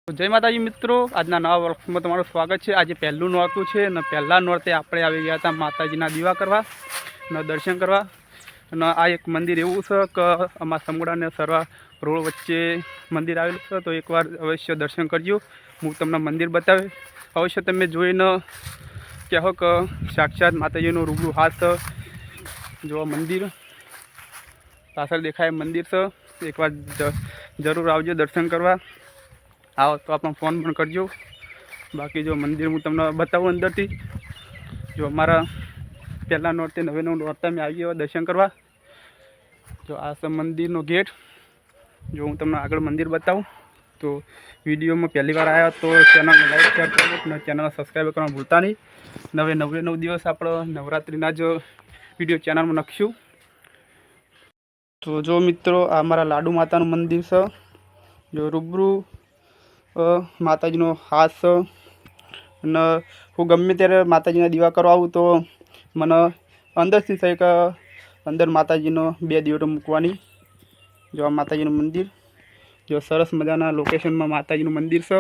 જય માતાજી મિત્રો, આજના નવા વર્કમાં તમારું સ્વાગત છે। આજે પહેલું નોરતું છે અને પહેલા નોરતે આપણે આવી ગયા હતા માતાજીના દીવા કરવા અને દર્શન કરવા। અને આ એક મંદિર એવું છે કે અમારા સમુડા અને સરવા રોડ વચ્ચે મંદિર આવેલું છે, તો એકવાર અવશ્ય દર્શન કરજો। હું તમને મંદિર બતાવે, અવશ્ય તમે જોઈને કહો કે સાક્ષાત માતાજીનો રૂબરૂ હાથ જો મંદિર પાછળ દેખાય મંદિર છે। એકવાર જરૂર આવજો દર્શન કરવા। आओ तो आप फोन पण करजो। बाकी जो मंदिर हूँ तमने बताऊँ अंदर थी, जो अमरा पहला नोरते नवे नोरता में आई गया दर्शन करवा। जो आ सब मंदिर नो गेट जो हूँ तमने आगे मंदिर बताऊँ। तो वीडियो में पहली बार आया तो चैनल में लाइक शेयर करो, चैनल सब्सक्राइब करना भूलता नहीं। नवे 9 दिवस आप नवरात्रिना जो वीडियो चैनल में नाखीशुं। तो जो मित्रों आ मारा लाडू माता मंदिर से जो रूबरू माताजीनो हाथ ने हूँ गमे त्यारे माताजीना दीवा करवा आऊँ तो मने अंदरथी थाय के अंदर माताजीनो 2 दियोटो मूकवानी। जो आ माताजीनु मंदिर जो सरस मजाना लोकेशन में माताजीनु मंदिर छे।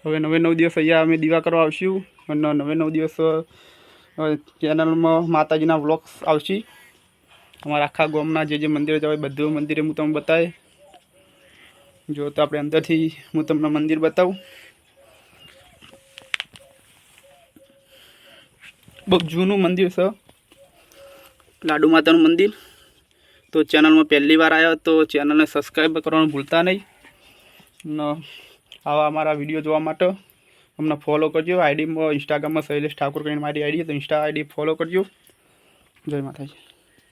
हवे 9 दिवस अहींया अमे दीवा करवा आवशुं अने 9 दिवस चेनल में माताजीना व्लॉग्स आवशे। अमारा आखा गामना जे मंदिर जवाय बधुं मंदिरे हूँ तमने बतावे। जो तो अपने अंदर थी हूँ तमने मंदिर बताऊँ। बहुत जूनू मंदिर से लाडू माता मंदिर। तो चैनल में पहली बार आया तो चैनल ने सब्सक्राइब करना भूलता नहीं। आवा अमरा वीडियो जोवा माटे अमने फॉलो करजो। आईडी में इंस्टाग्राम में शैलेश ठाकुर कहीने मारी आईडी, तो इंस्टा आईडी फॉलो करजो। जय माताजी।